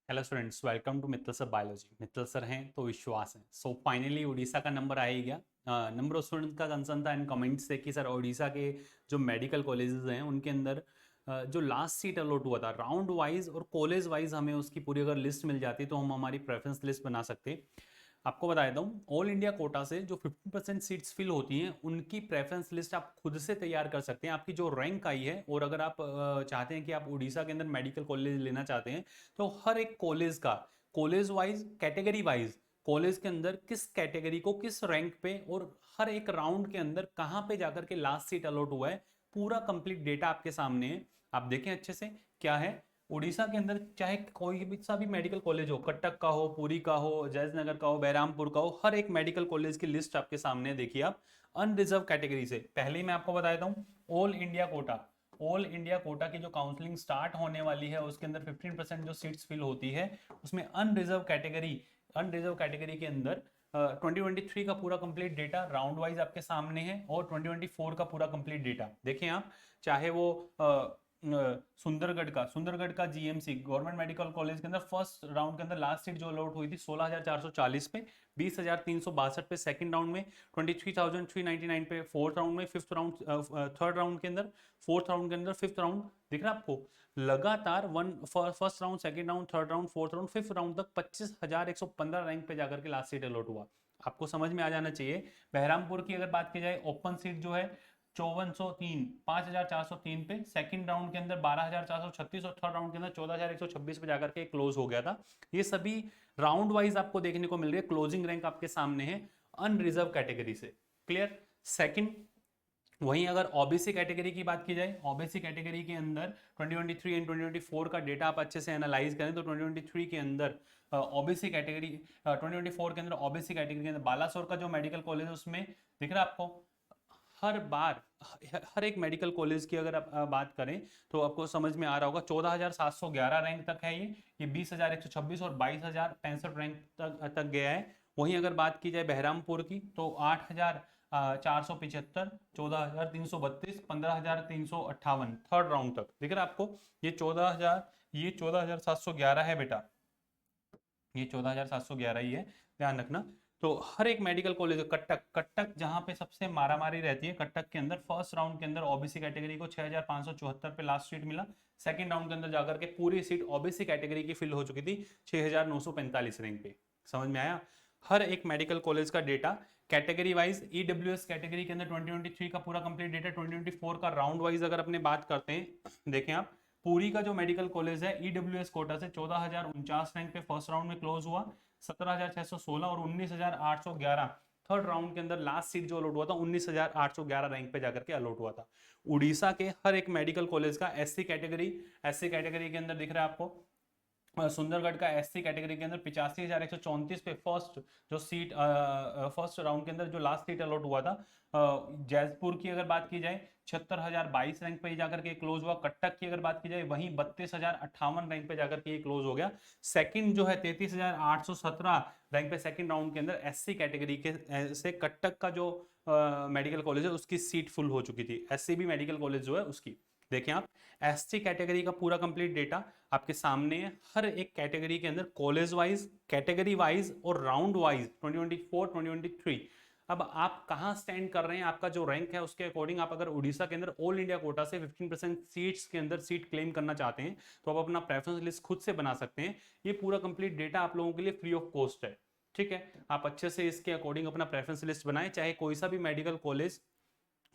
Hello students, welcome to Mittal sir biology. Mittal sir हैं तो विश्वास है। सो फाइनली उड़ीसा का नंबर आ ही गया। नंबर ऑफ स्टूडेंट्स का कंसर्न था इन कमेंट्स से कि सर उड़ीसा के जो मेडिकल कॉलेजेस हैं उनके अंदर जो लास्ट सीट अलॉट हुआ था राउंड वाइज और कॉलेज वाइज हमें उसकी पूरी अगर लिस्ट मिल जाती तो हम हमारी प्रेफरेंस लिस्ट बना सकते। आपको बता देता हूँ, ऑल इंडिया कोटा से जो 50% सीट्स फिल होती हैं उनकी प्रेफरेंस लिस्ट आप खुद से तैयार कर सकते हैं। आपकी जो रैंक आई है और अगर आप चाहते हैं कि आप उड़ीसा के अंदर मेडिकल कॉलेज लेना चाहते हैं तो हर एक कॉलेज का college wise category wise college के अंदर किस कैटेगरी को किस रैंक पे और हर एक राउंड के अंदर कहाँ पे जाकर के लास्ट सीट अलॉट हुआ है, पूरा कंप्लीट डेटा आपके सामने है। आप देखें अच्छे से क्या है। उड़ीसा के अंदर चाहे कोई भी सा भी मेडिकल कॉलेज हो, कटक का हो, पुरी का हो, जयनगर का हो, बहरामपुर का हो, हर एक मेडिकल कॉलेज की लिस्ट आपके सामने है। देखिए आप अनरिजर्व कैटेगरी से पहले ही मैं आपको बता देता हूँ, ऑल इंडिया कोटा की जो काउंसलिंग स्टार्ट होने वाली है उसके अंदर 15% जो सीट्स फिल होती है उसमें अनरिजर्व कैटेगरी के अंदर 2023 का पूरा कंप्लीट डेटा राउंड वाइज आपके सामने है और 2024 का पूरा कंप्लीट डेटा देखें आप। चाहे वो सुंदरगढ़ का जीएमसी गवर्नमेंट मेडिकल कॉलेज के अंदर फर्स्ट राउंड के अंदर लास्ट सीट जो अलॉट हुई थी 16,440 पे, 20,362 पे सेकंड राउंड में, 23,399 पे फोर्थ राउंड में, फिफ्थ राउंड थर्ड राउंड के अंदर, फोर्थ राउंड के अंदर, फिफ्थ राउंड दिख रहा है आपको। लगातार first round, second round, third round, fourth round, fifth round तक 25,115 रैंक पे जाकर के लास्ट सीट अलॉट हुआ। आपको समझ में आ जाना चाहिए। बहरामपुर की अगर बात की जाए, ओपन सीट जो है 5403 5403 पे सेकंड राउंड के अंदर 12,436 और थर्ड राउंड के अंदर 14,126 पे जाकर के क्लोज हो गया था। ये सभी राउंड वाइज आपको देखने को मिल रही है। क्लोजिंग रैंक आपके सामने है अनरिजर्व कैटेगरी से। क्लियर। सेकंड, वहीं अगर ओबीसी कैटेगरी की बात की जाए, ओबीसी कैटेगरी के अंदर 2023 एंड 2024 का डेटा आप अच्छे से एनालाइज करें तो 2023 के अंदर ओबीसी कैटेगरी 2024 के अंदर ओबीसी कैटेगरी के अंदर बालासोर का जो मेडिकल कॉलेज है उसमें दिख रहा है आपको। हर बार हर एक मेडिकल कॉलेज की अगर आप बात करें तो आपको समझ में आ रहा होगा 14,711 रैंक तक है। ये 20,126 और 22,065 रैंक तक गया है। वहीं अगर बात की जाए बहरामपुर की तो 8,475, 14,332, 15,358 थर्ड राउंड तक दिख रहा है आपको। ये 14,711 है बेटा, ये 14,711 ही है, ध्यान रखना। तो हर एक मेडिकल कॉलेज, कटक कटक जहां पे सबसे मारामारी रहती है, कटक के अंदर फर्स्ट राउंड के अंदर ओबीसी कैटेगरी को 6,574 पे लास्ट सीट मिला। सेकंड राउंड के अंदर जाकर के पूरी सीट ओबीसी कैटेगरी की फिल हो चुकी थी 6,945 रैंक पे। समझ में आया। हर एक मेडिकल कॉलेज का data category wise, EWS category के अंदर 2023 का पूरा कंप्लीट डेटा, 2024 का राउंड वाइज अगर अपने बात करते हैं देखें आप। पूरी का जो मेडिकल कॉलेज है ईडब्ल्यूएस कोटा से 14,049 रैंक पे फर्स्ट राउंड में क्लोज हुआ, 17,616 और 19,811 थर्ड राउंड के अंदर लास्ट सीट जो अलॉट हुआ था 19,811 रैंक पे जाकर के अलॉट हुआ था। उड़ीसा के हर एक मेडिकल कॉलेज का एससी कैटेगरी के अंदर दिख रहा है आपको। सुंदरगढ़ का एससी कैटेगरी के अंदर 85,134 पे फर्स्ट जो सीट फर्स्ट राउंड के अंदर जो लास्ट सीट अलॉट हुआ था। जैसपुर की अगर बात की जाए 76,022 रैंक पे जाकर के क्लोज हुआ। कटक की अगर बात की जाए वहीं 32,058 रैंक पे जाकर के क्लोज हो गया। सेकंड जो है 33,817 रैंक पे सेकंड राउंड के अंदर एससी कैटेगरी के से कटक का जो मेडिकल कॉलेज है उसकी सीट फुल हो चुकी थी। एससीबी मेडिकल कॉलेज जो है उसकी देखें आप। एसटी कैटेगरी का पूरा कंप्लीट डेटा आपके सामने है। हर एक कैटेगरी के अंदर कॉलेज वाइज, कैटेगरी वाइज और राउंड वाइज 2024 2023 अब आप कहां स्टैंड कर रहे हैं, आपका जो रैंक है उसके अकॉर्डिंग आप अगर उड़ीसा के अंदर ऑल इंडिया कोटा से 15% सीट्स के अंदर सीट क्लेम करना चाहते हैं तो आप अपना प्रेफरेंस लिस्ट खुद से बना सकते हैं। ये पूरा कंप्लीट डेटा आप लोगों के लिए फ्री ऑफ कॉस्ट है। ठीक है, आप अच्छे से इसके अकॉर्डिंग अपना प्रेफरेंस लिस्ट बनाएं, चाहे कोई सा भी मेडिकल कॉलेज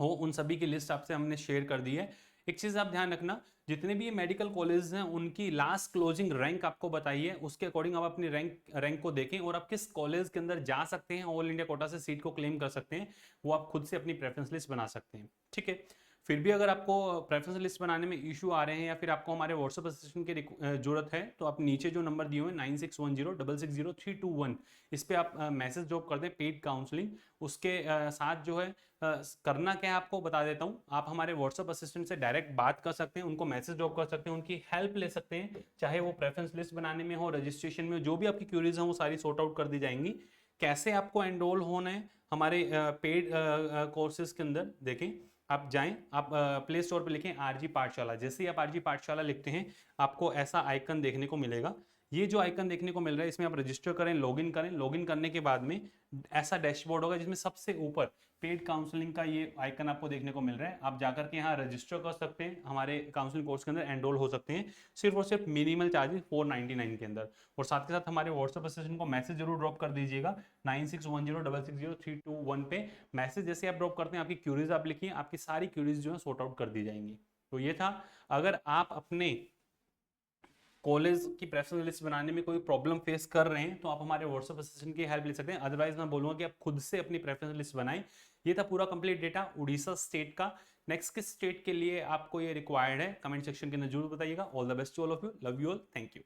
हो उन सभी की लिस्ट आपसे हमने शेयर कर दी है। एक चीज आप ध्यान रखना, जितने भी मेडिकल कॉलेज हैं उनकी लास्ट क्लोजिंग रैंक आपको बताइए, उसके अकॉर्डिंग आप अपनी रैंक को देखें और आप किस कॉलेज के अंदर जा सकते हैं, ऑल इंडिया कोटा से सीट को क्लेम कर सकते हैं, वो आप खुद से अपनी प्रेफरेंस लिस्ट बना सकते हैं। ठीक है। फिर भी अगर आपको प्रेफरेंस लिस्ट बनाने में इशू आ रहे हैं या फिर आपको हमारे व्हाट्सएप असिस्टेंट की जरूरत है तो आप नीचे जो नंबर दिए हुए हैं 9610660321 इस पे आप मैसेज ड्रॉप कर दें, पेड काउंसलिंग। उसके साथ जो है करना क्या है आपको बता देता हूं। आप हमारे व्हाट्सएप असिस्टेंट से डायरेक्ट बात कर सकते हैं, उनको मैसेज ड्रॉप कर सकते हैं, उनकी हेल्प ले सकते हैं, चाहे वो प्रेफरेंस लिस्ट बनाने में हो, रजिस्ट्रेशन में हो, जो भी आपकी क्यूरीज हो वो सारी सॉर्ट आउट कर दी जाएंगी। कैसे आपको एनरोल होना है हमारे पेड कोर्सेज के अंदर देखें। आप जाएं, आप प्ले स्टोर पे लिखें आरजी पाठशाला। जैसे ही आप आरजी पाठशाला लिखते हैं आपको ऐसा आइकन देखने को मिलेगा। ये जो आइकन देखने को मिल रहा है इसमें आप रजिस्टर करें, लॉगिन करें। लॉगिन करने के बाद में ऐसा डैशबोर्ड होगा जिसमें सबसे ऊपर पेड काउंसलिंग का ये आइकन आपको देखने को मिल रहा है। आप जाकर के यहाँ रजिस्टर कर सकते हैं, हमारे काउंसलिंग कोर्स के अंदर एनरोल हो सकते हैं, सिर्फ और सिर्फ मिनिमल चार्जेस 499 के अंदर। और साथ के साथ हमारे व्हाट्सएप असिस्टेंट को मैसेज जरूर ड्रॉप कर दीजिएगा 9610660321 पे। मैसेज जैसे आप ड्रॉप करते हैं, आपकी क्यूरीज आप लिखिए, आपकी सारी क्यूरीज जो है सॉर्ट आउट कर दी जाएंगी। तो ये था, अगर आप अपने कॉलेज की प्रेफरेंस लिस्ट बनाने में कोई प्रॉब्लम फेस कर रहे हैं तो आप हमारे व्हाट्सएप असिस्टेंट की हेल्प ले सकते हैं। अदरवाइज मैं बोलूंगा कि आप खुद से अपनी प्रेफरेंस लिस्ट बनाएं। ये था पूरा कंप्लीट डेटा उड़ीसा स्टेट का। नेक्स्ट किस स्टेट के लिए आपको ये रिक्वायर्ड है, कमेंट सेक्शन के अंदर जरूर बताइएगा। All the best to all of you, love you all, thank you.